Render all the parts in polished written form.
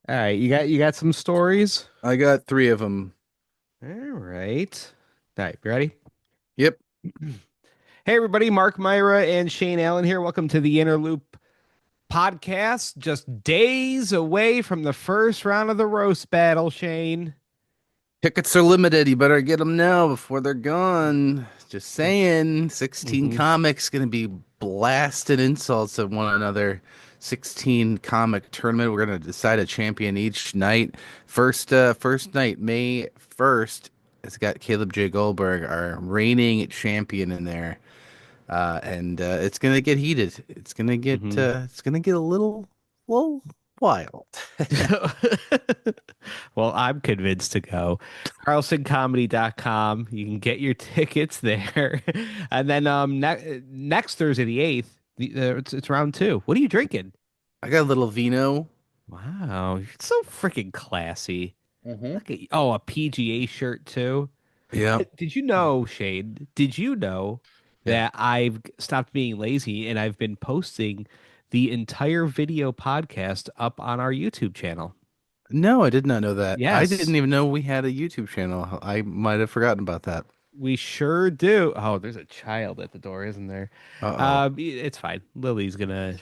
All right, you got some stories? I got three of them. All right. All right, you ready? Yep. Hey everybody, Mark Myra and Shane Allen here. Welcome to the Inner Loop podcast. Just days away from the first round of the roast battle, Shane. Tickets are limited. You better get them now before they're gone. Just saying. 16 Mm-hmm. comics going to be blasting insults at one another. 16 comic tournament. We're going to decide a champion each night. First night, May 1st. It's got Caleb J. Goldberg, our reigning champion in there. And it's gonna get heated. Mm-hmm. It's gonna get a little wild. Well, I'm convinced to go. CarlsonComedy.com. You can get your tickets there. And then next Thursday, the 8th, it's round two. What are you drinking? I got a little vino. Wow, you're so freaking classy. Hmm. Look at you. Oh, a PGA shirt too. Yeah. Did you know, Shade? Did you know Yeah. that I've stopped being lazy and I've been posting the entire video podcast up on our YouTube channel? No, I did not know that. I Yes, didn't even know we had a YouTube channel. I might have forgotten about that. we sure do. Oh, there's a child at the door, isn't there? Uh-oh. It's fine. Lily's gonna,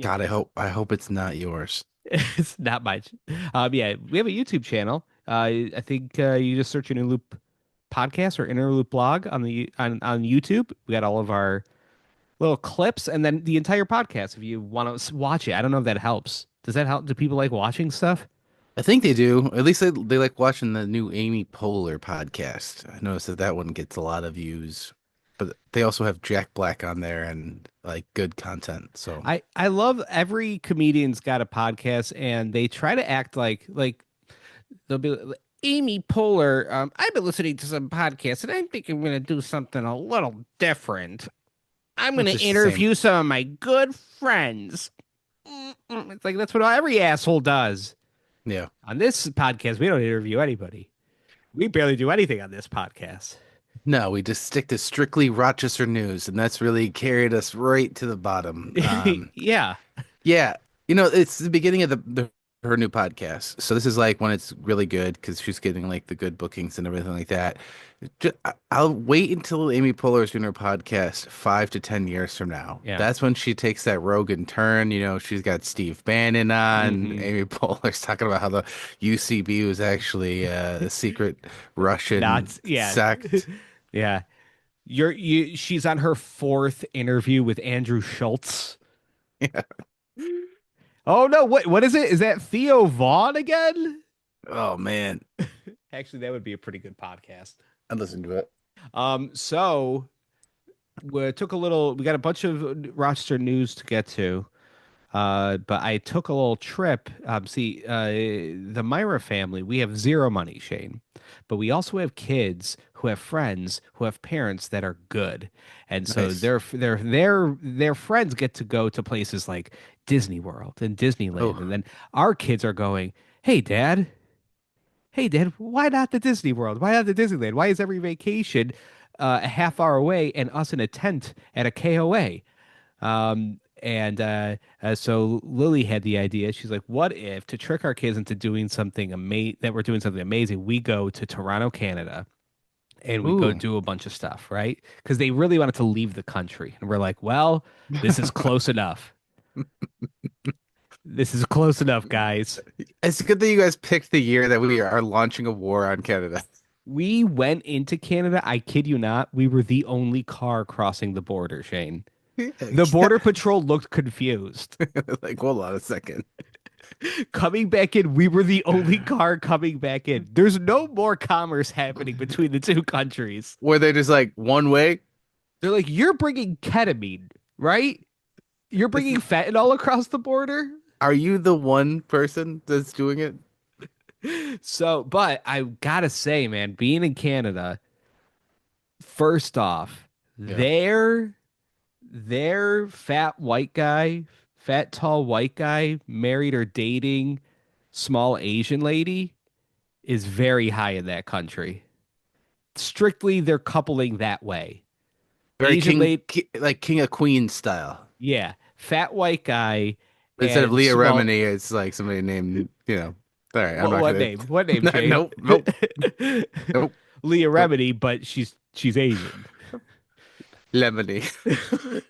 God, it's I hope it's not yours. it's not much. Yeah, we have a YouTube channel. I think you just search Inner Loop podcast or Inner Loop blog on the on YouTube. We got all of our little clips and then the entire podcast if you want to watch it. I don't know if that helps. Does that help? Do people like watching stuff? I think they do. At least they like watching the new Amy Poehler podcast. I noticed that one gets a lot of views. But they also have Jack Black on there and like good content. So I love every comedian's got a podcast and they try to act like they'll be like, Amy Poehler. I've been listening to some podcasts and I think I'm going to do something a little different. I'm going it's to just the same. interview some of my good friends. It's like that's what every asshole does. Yeah. On this podcast, we don't interview anybody. We barely do anything on this podcast. No, we just stick to strictly Rochester news, and that's really carried us right to the bottom. Yeah. Yeah, it's the beginning of the her new podcast, so this is like when it's really good because she's getting like the good bookings and everything like that. I'll wait until Amy Poehler's doing her podcast 5 to 10 years from now. Yeah. That's when she takes that Rogan turn. She's got Steve Bannon on. Hmm. Amy Poehler's talking about how the UCB was actually a secret Russian Not yeah. sect. Yeah. She's on her fourth interview with Andrew Schultz. Oh no, what is it? Is that Theo Vaughn again? Oh man, Actually, that would be a pretty good podcast. I listened to it. So we got a bunch of Rochester news to get to. But I took a little trip. The Myra family, we have zero money, Shane, but we also have kids who have friends who have parents that are good, and so Nice. their friends get to go to places like Disney World and Disneyland, Oh, and then our kids are going, "Hey, Dad, hey, Dad, why not the Disney World? Why not the Disneyland? Why is every vacation a half hour away and us in a tent at a KOA?" So Lily had the idea. She's like, "What if to trick our kids into doing something that we're doing something amazing? We go to Toronto, Canada, and we go ooh. do a bunch of stuff, right? Because they really wanted to leave the country, and we're like, well, this is close enough. This is close enough, guys. It's good that you guys picked the year that we are launching a war on Canada. We went into Canada. I kid you not. We were the only car crossing the border, Shane. The border patrol looked confused. Like, hold on a second. Coming back in, we were the only car coming back in. There's no more commerce happening between the two countries. Were they just like one way? They're like, you're bringing ketamine, right? You're This bringing is, fentanyl across the border. are you the one person that's doing it? So, but I gotta say, man, being in Canada, first off, Yeah. their fat tall white guy, married or dating small Asian lady is very high in that country. Strictly, they're coupling that way. Very Asian lady, like King of Queens style. yeah, fat white guy, Instead of And Leah well, Remini, it's like somebody named, All right, I'm not what gonna. name? What name, Shane? Nope, nope, nope, Leah nope. Remedy, but she's Asian. Lemony.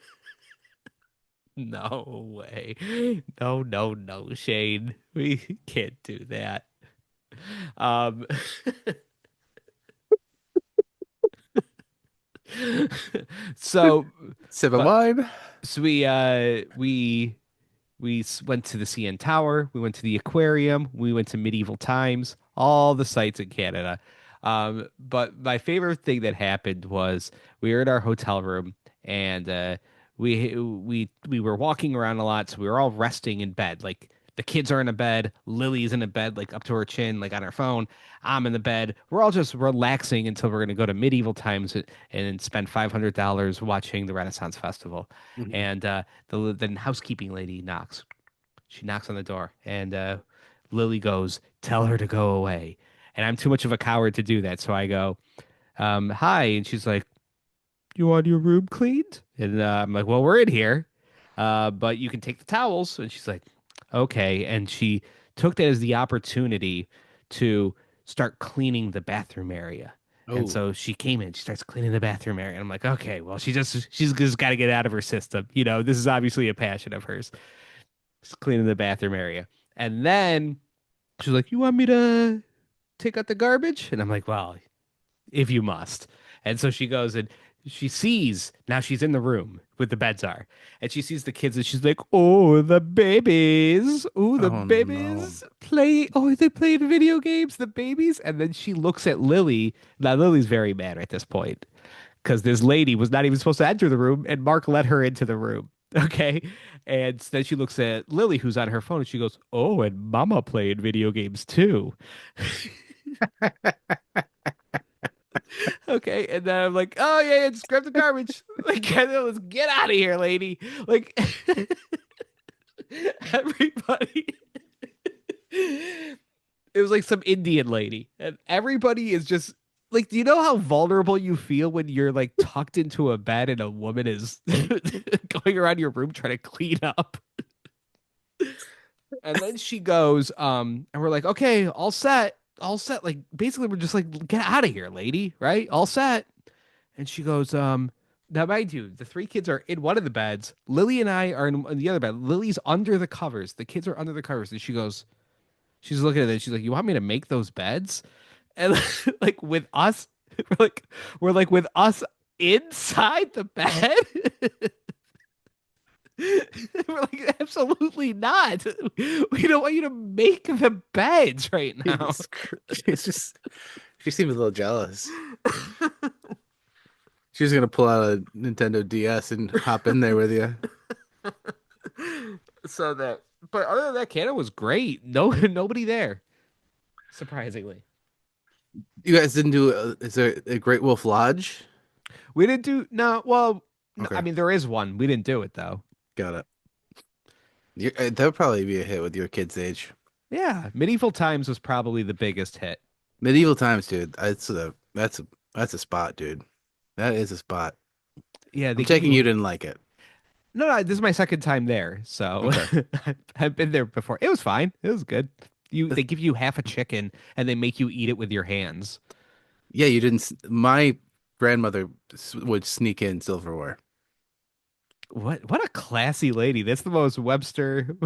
No way. No, no, no, Shane. We can't do that. Um, so, Sip of but wine. so we went to the CN Tower, we went to the aquarium, we went to medieval times, all the sites in Canada. But my favorite thing that happened was we were in our hotel room and we were walking around a lot, so we were all resting in bed. Like the kids are in a bed, Lily's in a bed, like up to her chin, like on her phone. I'm in the bed. We're all just relaxing until we're gonna go to medieval times and spend $500 watching the Renaissance Festival. Mhm. And the housekeeping lady knocks. She knocks on the door, and Lily goes, "Tell her to go away." And I'm too much of a coward to do that, so I go, "Hi," and she's like, "You want your room cleaned?" And I'm like, "Well, we're in here, but you can take the towels." And she's like, "Okay." And she took that as the opportunity to start cleaning the bathroom area. And Oh, so she came in, she starts cleaning the bathroom area. And I'm like, okay, well, she's just got to get out of her system. This is obviously a passion of hers. She's cleaning the bathroom area. And then she's like, "You want me to take out the garbage?" And I'm like, "Well, if you must." And so she goes and she sees now she's in the room with the beds are, and she sees the kids and she's like, "Oh, the babies. Oh, the oh no. babies play. Oh, they played video games, the babies." And then she looks at Lily. Now Lily's very mad at this point because this lady was not even supposed to enter the room, and Mark let her into the room. Okay. And then she looks at Lily, who's on her phone, and she goes, "Oh, and Mama played video games too." Okay. And then I'm like, "Oh, yeah, yeah, just grab the garbage." Like, let's get out of here, lady. Like, everybody. It was like some Indian lady, and everybody is just like, do you know how vulnerable you feel when you're like tucked into a bed and a woman is going around your room trying to clean up? And then she goes, and we're like, "Okay, all set, all set." Like basically, we're just like, "Get out of here, lady, right? All set." And she goes, now mind you, the three kids are in one of the beds. Lily and I are in the other bed. Lily's under the covers. The kids are under the covers. And she goes, she's looking at it. She's like, "You want me to make those beds?" And like with us, we're like with us inside the bed. We're like, absolutely not. We don't want you to make the beds right now. It's just she seems a little jealous. She's gonna pull out a Nintendo DS and hop in there with you. So that, but other than that, Canada was great. No, nobody there, surprisingly. You guys didn't do is there a Great Wolf Lodge? We didn't do no. Well, no, I Okay, mean there is one. We didn't do it though. got it. That would probably be a hit with your kids' age. Yeah, Medieval Times was probably the biggest hit. Medieval times, dude. That's a spot, dude. That is a spot. Yeah, I'm they give taking you you didn't like it. no, no. This is my second time there, so Okay. I've been there before. It was fine. It was good. They give you half a chicken and they make you eat it with your hands. Yeah, you didn't. My grandmother would sneak in silverware. What a classy lady. That's the most Webster.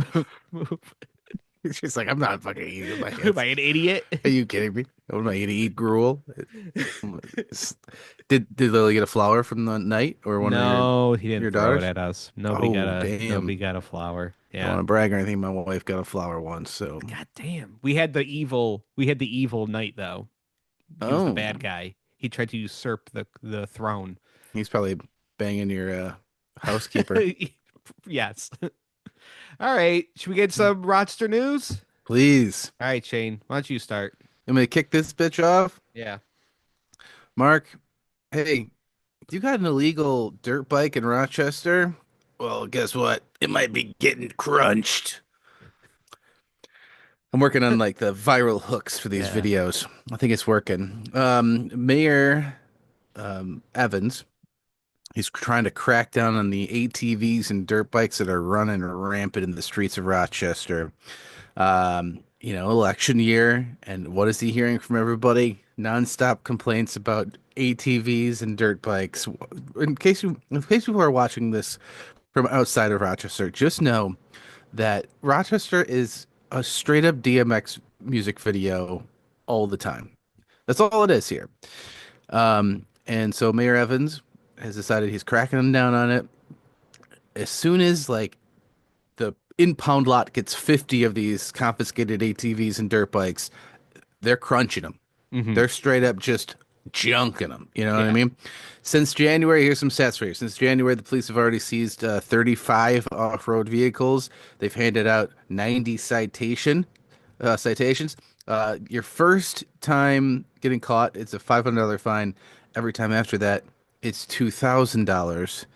She's like, I'm not fucking eating with my Am I hands. an idiot? Are you kidding me? What am I gonna eat gruel? Did Lily get a flower from the night or one of No, he didn't your throw it daughters? at us. Oh, Nobody damn. got a flower. Don't Yeah. want to brag or anything. My wife got a flower once, so. God damn. We had the evil knight though. He was the Oh, bad guy. He tried to usurp the throne. he's probably banging your housekeeper. Yes. All right. Should we get some Rochester news? Please. All right, Shane. Why don't you start? I'm gonna kick this bitch off. Yeah. Mark, hey, you got an illegal dirt bike in Rochester? Well, guess what? It might be getting crunched. I'm working on like the viral hooks for these Yeah. videos. I think it's working. Mayor Evans He's trying to crack down on the ATVs and dirt bikes that are running rampant in the streets of Rochester. Election year, and what is he hearing from everybody? Nonstop complaints about ATVs and dirt bikes. In case people are watching this from outside of Rochester, just know that Rochester is a straight up DMX music video all the time. That's all it is here. And so Mayor Evans has decided he's cracking down on it. As soon as like the impound lot gets 50 of these confiscated ATVs and dirt bikes, they're crunching them. Hmm. They're straight up just junking them. You know what I Yeah. mean? Since January, here's some stats for you. Since January, the police have already seized 35 off-road vehicles. They've handed out 90 citations. Your first time getting caught, it's a $500 fine. Every time after that, it's $2,000.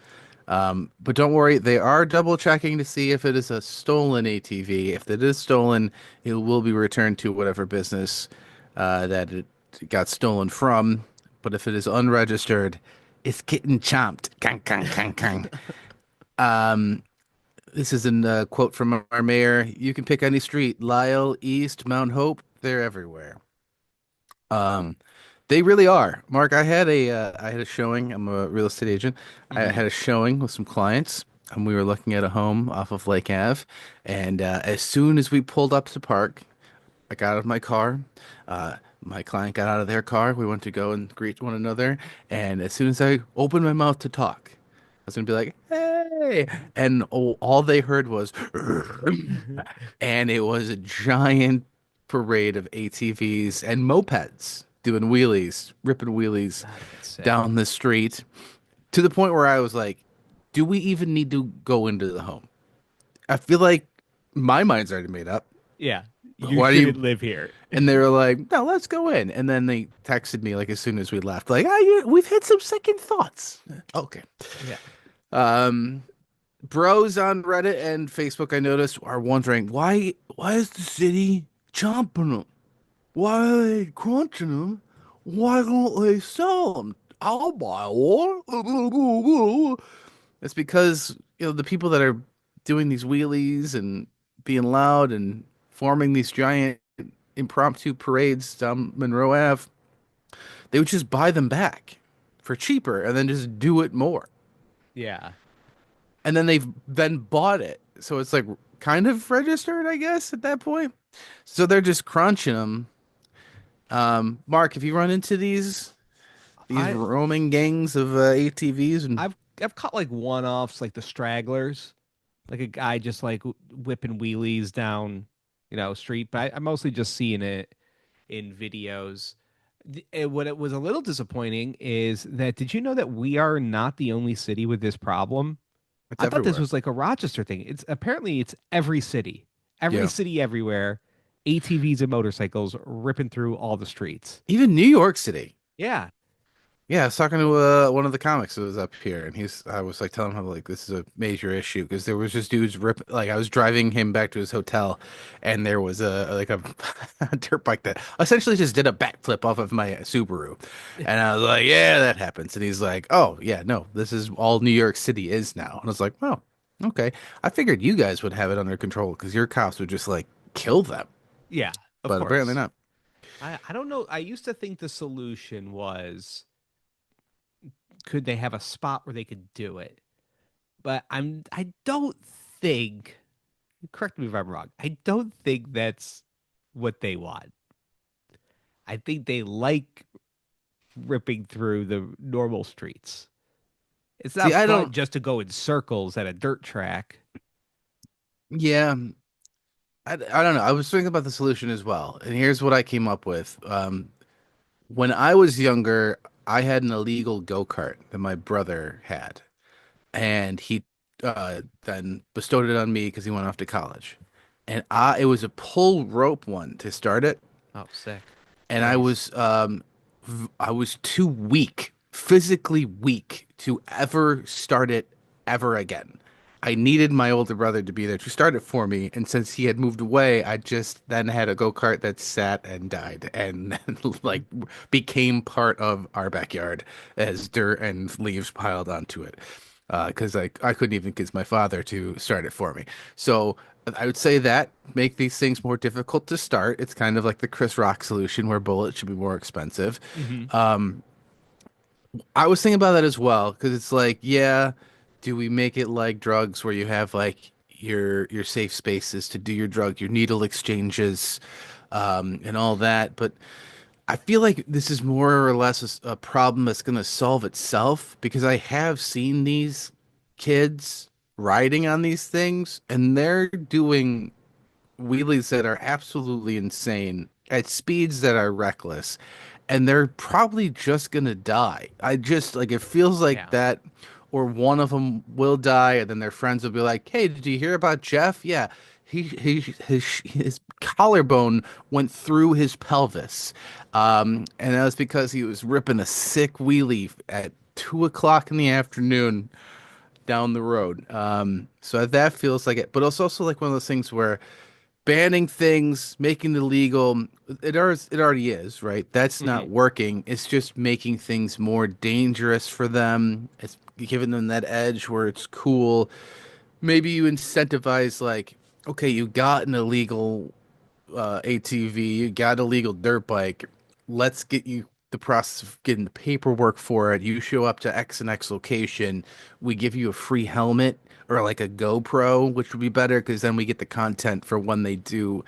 But don't worry, they are double checking to see if it is a stolen ATV. If it is stolen, it will be returned to whatever business that it got stolen from. But if it is unregistered, it's getting chomped. Kang, kang, kang, kang. This is a quote from our mayor. You can pick any street, Lyle, East, Mount Hope, they're everywhere. Um, they really are. Mark, I had a showing. I'm a real estate agent. I Hmm. had a showing with some clients, and we were looking at a home off of Lake Ave. And as soon as we pulled up to park, I got out of my car. My client got out of their car. We went to go and greet one another. And as soon as I opened my mouth to talk, I was gonna be like, "Hey!" And all they heard was, and it was a giant parade of ATVs and mopeds doing wheelies, ripping wheelies Oh, that's sick. down the street to the point where I was like, "Do we even need to go into the home?" I feel like my mind's already made up. Yeah. You Why do you? shouldn't live here. And they were like, "No, let's go in." And then they texted me like as soon as we left, like, we've had some second thoughts." Okay. Yeah. Um, Bros on Reddit and Facebook, I noticed, are wondering why is the city chomping them? Why are they crunching them? Why don't they sell them? I'll buy one. It's because the people that are doing these wheelies and being loud and forming these giant impromptu parades down Monroe Ave, they would just buy them back for cheaper and then just do it more. Yeah. And then they've then bought it. So it's like kind of registered, I guess, at that point. So they're just crunching them. Mark, have you run into these I roaming gangs of ATVs and I've caught like one-offs, like the stragglers, like a guy just like whipping wheelies down, street. But I'm mostly just seeing it in videos. What it was a little disappointing is that did you know that we are not the only city with this problem? it's I thought this everywhere? was like a Rochester thing. It's every Yeah. city everywhere. ATVs and motorcycles ripping through all the streets. Even New York City. Yeah, Yeah, I was talking to one of the comics that was up here, and I was like telling him like this is a major issue because there was just dudes like I was driving him back to his hotel, and there was a a dirt bike that essentially just did a backflip off of my Subaru, and I was like, yeah, that happens, and he's like, oh yeah, no, this is all New York City is now, and I was like, oh, okay, I figured you guys would have it under control because your cops would just like kill them, yeah, of but apparently course. not. I don't know. I used to think the solution was could they have a spot where they could do it? But I don't think, correct me if I'm wrong. I don't think that's what they want. I think they like ripping through the normal streets. It's See, not I fun don't. just to go in circles at a dirt track. Yeah. I don't know. I was thinking about the solution as well. And here's what I came up with. When I was younger, I had an illegal go-kart that my brother had. And he then bestowed it on me because he went off to college. And it was a pull rope one to start it. Oh, sick. And Nice. I was too weak, physically weak to ever start it ever again. I needed my older brother to be there to start it for me, and since he had moved away, I just then had a go-kart that sat and died and like became part of our backyard as dirt and leaves piled onto it. Because I couldn't even get my father to start it for me. So I would say that make these things more difficult to start. It's kind of like the Chris Rock solution where bullets should be more expensive. Hmm. I was thinking about that as well because it's like, yeah, do we make it like drugs where you have like your safe spaces to do your drug, your needle exchanges, and all that? But I feel like this is more or less a problem that's going to solve itself because I have seen these kids riding on these things and they're doing wheelies that are absolutely insane at speeds that are reckless, and they're probably just gonna die. I just like it feels like Yeah. that, or one of them will die, and then their friends will be like, "Hey, did you hear about Jeff? Yeah, his collarbone went through his pelvis, and that was because he was ripping a sick wheelie at 2 o'clock in the afternoon." Down the road. So that feels like it, but it's also like one of those things where banning things, making it illegal, it already is, right? That's Hmm. not working. It's just making things more dangerous for them. It's giving them that edge where it's cool. Maybe you incentivize like, okay, you got an illegal ATV, you got a legal dirt bike. Let's get you the process of getting the paperwork for it. You show up to X and X location. We give you a free helmet or like a GoPro, which would be better because then we get the content for when they do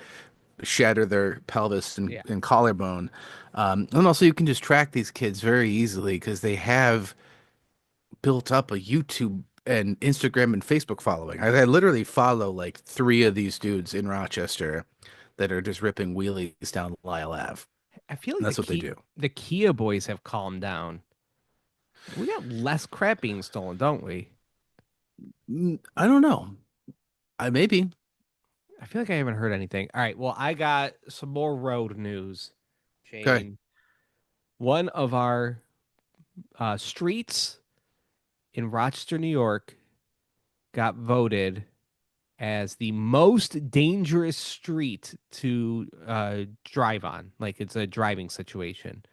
shatter their pelvis and, Yeah. and collarbone. And also, you can just track these kids very easily because they have built up a YouTube and Instagram and Facebook following. I literally follow like three of these dudes in Rochester that are just ripping wheelies down Lyle Ave. I feel like And that's what they do. The Kia boys have calmed down. We got less crap being stolen, don't we? I don't know. I maybe. I feel like I haven't heard anything. All right, well, I got some more road news, Okay. Shane. One of our streets in Rochester, New York, got voted as the most dangerous street to drive on. Like it's a driving situation.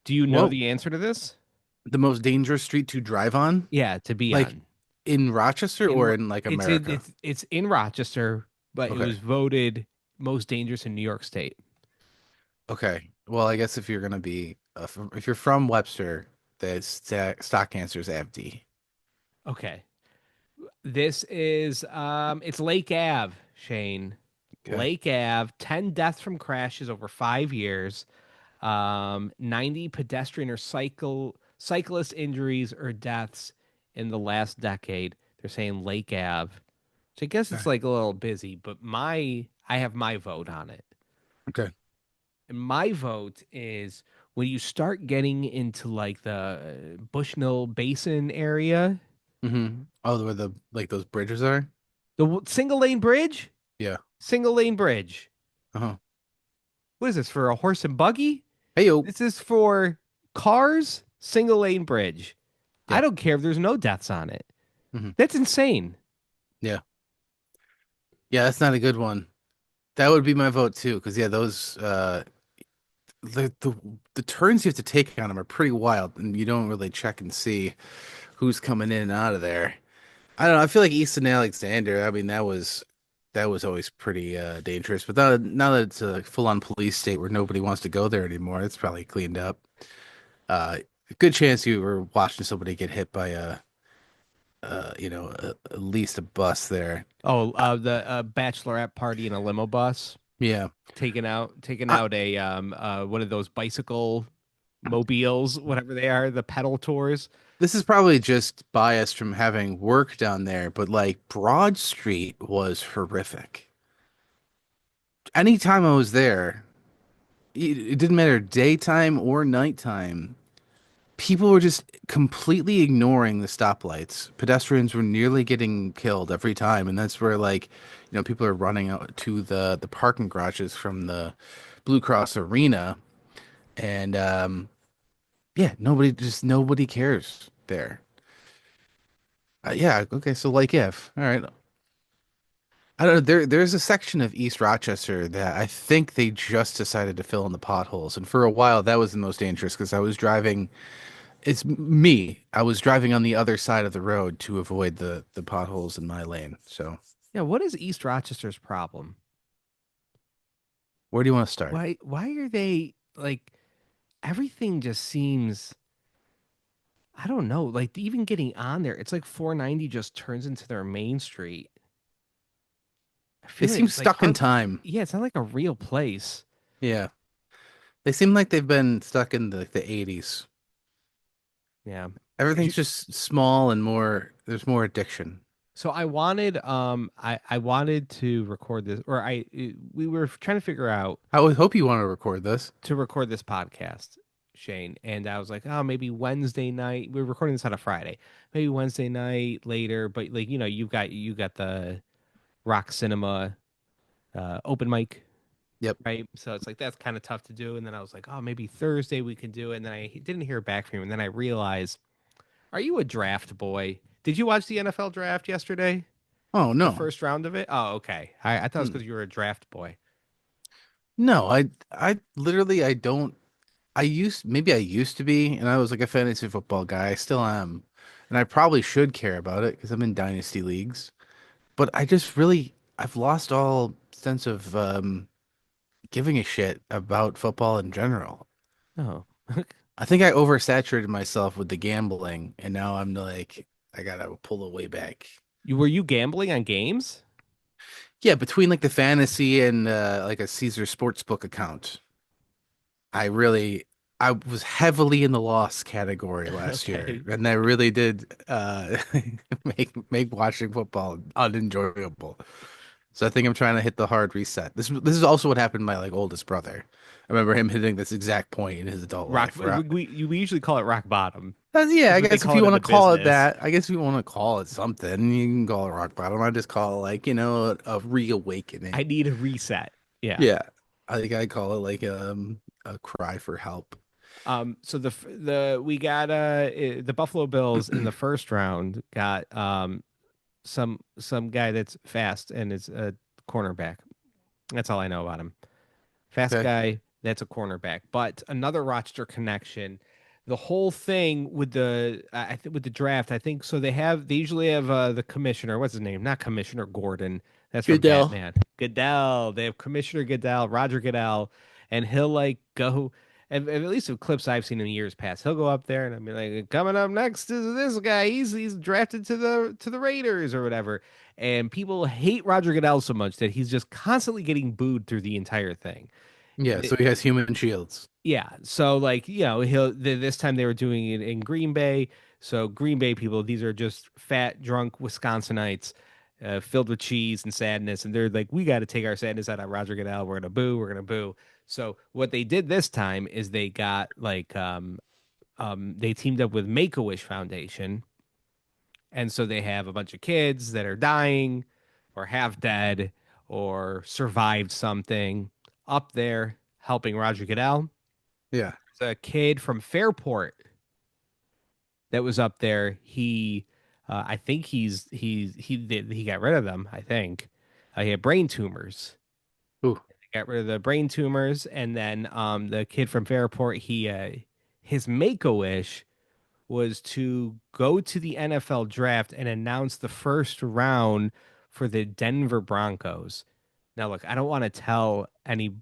Do you know Whoa. the answer to this? The most dangerous street to drive on? Yeah, to be Like on. in Rochester In or Ro- in like America? it's in Rochester, but it Okay. was voted most dangerous in New York State. Okay. Well, I guess if you're gonna be if you're from Webster, the stock answer is AVD. Okay. This is it's Lake Ave, Shane. Okay. Lake Ave, 10 deaths from crashes over 5 years. 90 pedestrian or cyclist injuries or deaths in the last decade. They're saying Lake Ave. So I guess it's Okay. like a little busy, but I have my vote on it. Okay. And my vote is when you start getting into like the Bushnell Basin area, Mm-hmm. Oh, where the like those bridges are? single lane bridge, Yeah. single lane bridge. Uh-huh. What is this for a horse and buggy? Hey yo. This is for cars, single lane bridge. I Yeah. don't care if there's no deaths on it. Hmm. That's insane. Yeah. Yeah, that's not a good one. That would be my vote too, because yeah, those the turns you have to take on them are pretty wild, and you don't really check and see who's coming in and out of there. I don't know. I feel like Easton Alexander. I mean, that was always pretty dangerous. But now that it's a full-on police state where nobody wants to go there anymore, it's probably cleaned up. Uh, Good chance you were watching somebody get hit by at least a bus there. Oh, the bachelorette party in a limo bus, Yeah. taking I, out a one of those bicycle mobiles, whatever they are, the pedal tours. this is probably just biased from having worked down there, but like Broad Street was horrific. Anytime I was there, it didn't matter daytime or nighttime. People were just completely ignoring the stoplights. Pedestrians were nearly getting killed every time, and that's where like, people are running out to the parking garages from the Blue Cross Arena, and yeah, nobody cares there. Yeah, okay, so like if. All right. I don't know. There's a section of East Rochester that I think they just decided to fill in the potholes. And for a while that was the most dangerous because I was driving me. I was driving on the other side of the road to avoid the potholes in my lane. So Yeah, what is East Rochester's problem? where do you want to start? Why are they like everything just seems I don't know, like even getting on there, it's like 490 just turns into their main street. I They feel like seem it's like stuck in hard. time. Yeah, it's not like a real place. Yeah. They seem like they've been stuck in the 80s. Yeah. Everything's just small and more, there's more addiction. So I wanted to record this or we were trying to figure out I would hope you want to record this. to record this podcast, Shane, and I was like, oh, maybe Wednesday night. We're recording this on a Friday. Maybe Wednesday night later, but like you got the Rock Cinema open mic, Yep. right? So it's like that's kind of tough to do. And then I was like, oh, maybe Thursday we can do it. And then I didn't hear back from him. And then I realized, are you a draft boy? Did you watch the NFL draft yesterday? Oh The no. first round of it? Oh, okay. I thought it was Hmm. because you were a draft boy. No, I literally I don't maybe I used to be and I was like a fantasy football guy. I still am. And I probably should care about it because I'm in dynasty leagues. But I just really I've lost all sense of giving a shit about football in general. Oh, I think I oversaturated myself with the gambling and now I'm like I gotta pull away back. were you gambling on games? Yeah, between like the fantasy and like a Caesar Sportsbook account. I really I was heavily in the loss category last year, Okay. and I really did make watching football unenjoyable. So I think I'm trying to hit the hard reset. This is also what happened to my like oldest brother. I remember him hitting this exact point in his adult Rock. life where We usually call it rock bottom. yeah, Is I what they guess if call you it in want the to call it business. that, I guess if you want to call it something, you can call it rock bottom. I just call it like, a I reawakening. need a reset. Yeah. Yeah. I think I call it like a cry for help. So the we got the Buffalo Bills in the first round got some guy that's fast and is a cornerback. That's all I know about him. Fast Okay. guy, that's a cornerback. But another Rochester connection. The whole thing with with the draft, I think so. They usually have the commissioner. What's his name? Not Commissioner Gordon. That's from Goodell. Batman. Goodell. They have Commissioner Goodell, Roger Goodell, and he'll like go. And at least the clips I've seen in years past, he'll go up there and I'll be like, coming up next is this guy. He's drafted to the Raiders or whatever. And people hate Roger Goodell so much that he's just constantly getting booed through the entire thing. Yeah, so he has human shields. Yeah. So like, this time they were doing it in Green Bay. So Green Bay people, these are just fat, drunk Wisconsinites, filled with cheese and sadness. And they're like, we got to take our sadness out of Roger Goodell. We're gonna boo. We're gonna boo. So what they did this time is they got like they teamed up with Make a Wish Foundation, and so they have a bunch of kids that are dying, or half dead, or survived something up there helping Roger Goodell. Yeah. A kid from Fairport that was up there. I think he got rid of them. I think he had brain tumors. Ooh, Got rid of the brain tumors, and then the kid from Fairport, his make a wish was to go to the NFL draft and announce the first round for the Denver Broncos. Now, look, I don't want to tell any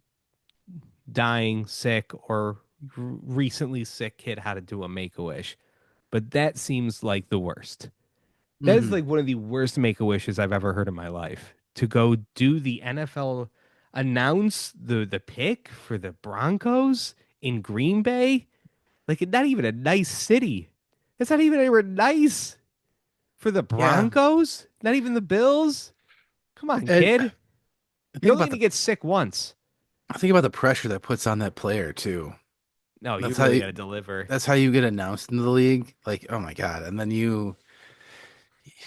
dying, sick, or recently sick kid how to do a make a wish, but that seems like the worst. That is hmm. like one of the worst make a wishes I've ever heard in my life. To go do the NFL announce the pick for the Broncos in Green Bay, like not even a nice city. It's not even anywhere nice for the Yeah. Broncos. Not even the Bills. Come on, And kid. I You're think only about gonna the get sick once. I think about the pressure that puts on that player too. No, you That's how really you got to deliver. that's how you get announced in the league. Like, oh my God. And then you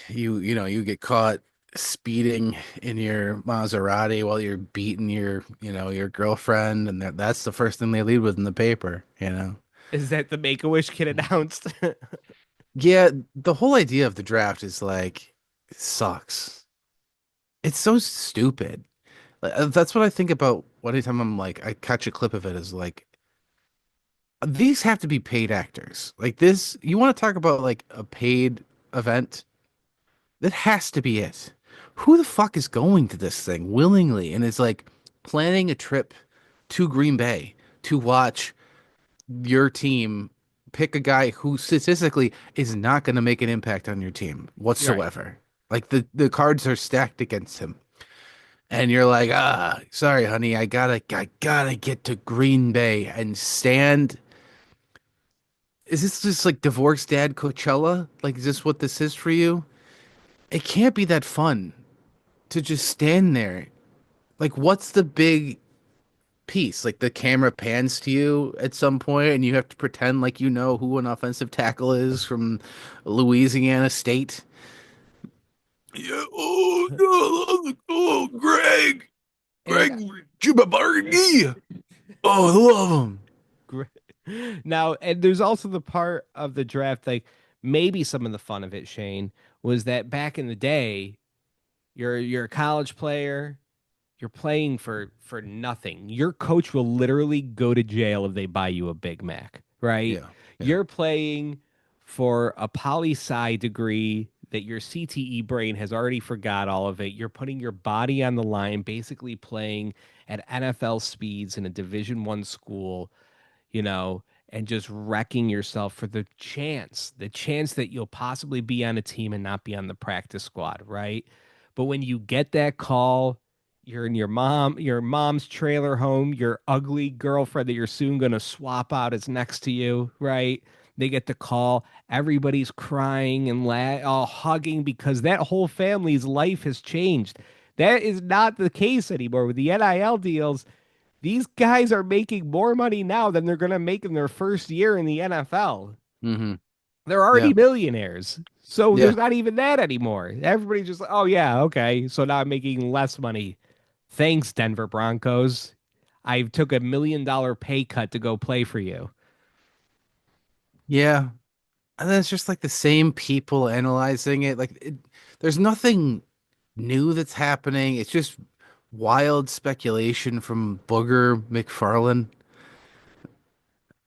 get caught speeding in your Maserati while you're beating your girlfriend and that's the first thing they lead with in the paper. Is that the Make a Wish kid announced? Yeah, the whole idea of the draft is like it sucks. It's so stupid. That's what I think about anytime I'm like I catch a clip of it is like these have to be paid actors. Like this, you want to talk about like a paid event? That has to be it. Who the fuck is going to this thing willingly and is like planning a trip to Green Bay to watch your team pick a guy who statistically is not going to make an impact on your team Right. whatsoever? Like the cards are stacked against him. And you're like, sorry, honey, I gotta get to Green Bay and stand. Is this just like divorced dad Coachella? Like, is this what this is for you? It can't be that fun to just stand there. Like, what's the big piece? Like, the camera pans to you at some point, and you have to pretend like you know who an offensive tackle is from Louisiana State. Yeah. Oh no. Oh, And Greg Chibabargi. Oh, I love him. Gre- now, and there's also the part of the draft, like maybe some of the fun of it, Shane, was that back in the day, you're a college player, you're playing for nothing. Your coach will literally go to jail if they buy you a Big Mac, right? Yeah. Yeah. You're playing for a poli sci degree that your CTE brain has already forgot all of it. You're putting your body on the line, basically playing at NFL speeds in a Division 1 school, and just wrecking yourself for the chance that you'll possibly be on a team and not be on the practice squad, right? But when you get that call, you're in your mom's trailer home, your ugly girlfriend that you're soon going to swap out is next to you, right? They get the call, everybody's crying and all hugging because that whole family's life has changed. That is not the case anymore with the NIL deals. These guys are making more money now than they're going to make in their first year in the NFL. Mm-hmm. They're already Yeah. millionaires. So Yeah. there's not even that anymore. Everybody's just like, oh, yeah, okay. So now I'm making less money. Thanks, Denver Broncos. I took $1 million pay cut to go play for you. Yeah. And then it's just like the same people analyzing it. There's nothing new that's happening. It's just wild speculation from Booger McFarlane.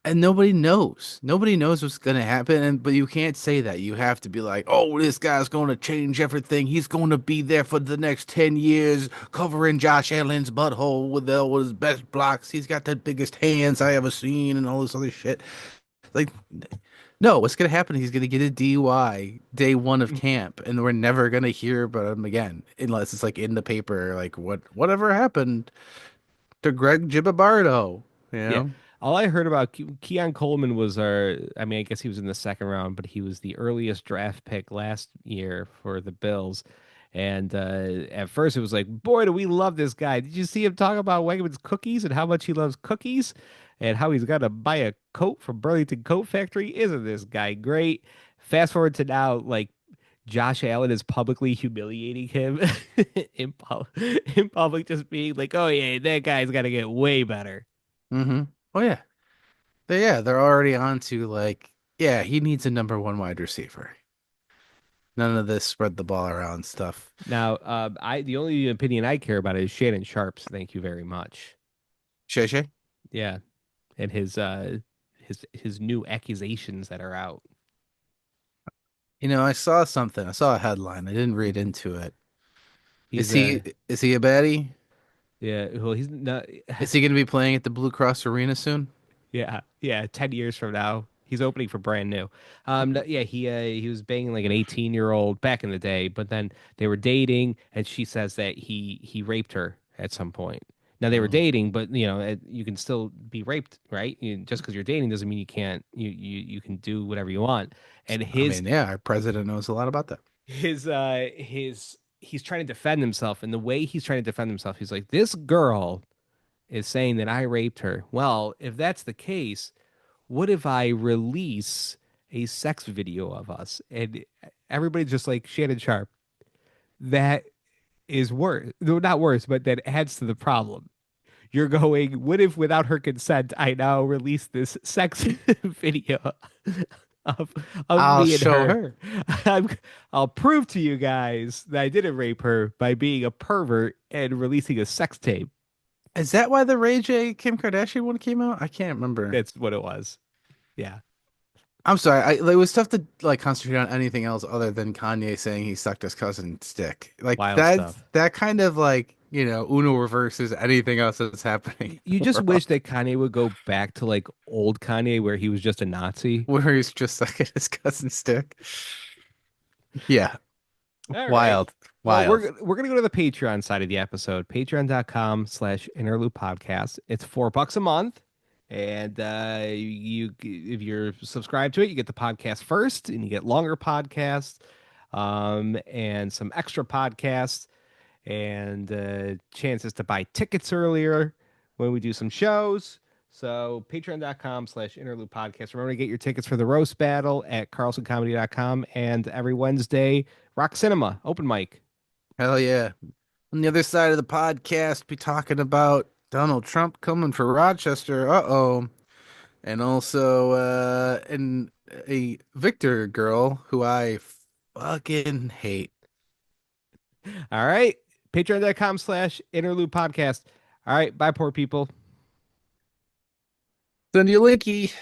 And nobody knows. Nobody knows what's going to happen. But you can't say that. You have to be like, oh, this guy's going to change everything. He's going to be there for the next 10 years, covering Josh Allen's butthole with all his best blocks. He's got the biggest hands I ever seen and all this other shit. Like, no, what's gonna happen? He's gonna get a DUI day one of camp, and we're never gonna hear about him again, unless it's like in the paper, like whatever happened to Greg Gibabardo, you Yeah. know? All I heard about Keon Coleman was I mean, I guess he was in the second round, but he was the earliest draft pick last year for the Bills. And at first it was like, boy, do we love this guy. Did you see him talk about Wegmans cookies and how much he loves cookies and how he's got to buy a coat from Burlington Coat Factory? Isn't this guy great? Fast forward to now, like Josh Allen is publicly humiliating him in public, just being like, oh, yeah, that guy's got to get way better. Mm-hmm. Oh yeah, they're already on to like, yeah, he needs a number one wide receiver. None of this spread the ball around stuff. Now, I the only opinion I care about is Shannon Sharp's. Thank you very much. Shay Shay? Yeah, and his new accusations that are out. I saw something. I saw a headline. I didn't read into it. He's Is he is he a baddie? yeah, well, he's not. Is he going to be playing at the Blue Cross Arena soon? Yeah, yeah. 10 years from now, he's opening for brand new. Yeah, he was banging like an 18-year-old back in the day, but then they were dating, and she says that he raped her at some point. Now they were Mm. dating, but you can still be raped, right? Just because you're dating doesn't mean you can do whatever you want. And I his mean, yeah, our president knows a lot about that. his he's trying to defend himself, and the way he's trying to defend himself, he's like, this girl is saying that I raped her. Well, if that's the case, what if I release a sex video of us? And everybody's just like, Shannon Sharp, that is worse. No, not worse, but that adds to the problem. You're going, what if without her consent, I now release this sex video? of of I'll me and show her. her. I'm, I'll prove to you guys that I didn't rape her by being a pervert and releasing a sex tape. Is that why the Ray J Kim Kardashian one came out? I can't remember. That's what it was. Yeah, I'm sorry. It was tough to like concentrate on anything else other than Kanye saying he sucked his cousin's dick. Like wild stuff. that kind of like, Uno reverses anything else that's happening in You the just world wish that Kanye would go back to like old Kanye where he was just a Nazi. where he's just sucking his cousin's dick. Yeah. All right. Wild. Well, Wild. we're gonna go to the Patreon side of the episode, patreon.com/interlude podcast. It's $4 a month. And you if you're subscribed to it, you get the podcast first and you get longer podcasts, and some extra podcasts and chances to buy tickets earlier when we do some shows. So patreon.com/interlude podcast. Remember to get your tickets for the roast battle at carlsoncomedy.com and every Wednesday, Rock Cinema, open mic. Hell yeah. On the other side of the podcast, be talking about Donald Trump coming for Rochester. Uh-oh. And also and a Victor girl who I fucking hate. All right. Patreon.com/interlude podcast. All right. Bye, poor people. Send you a linky.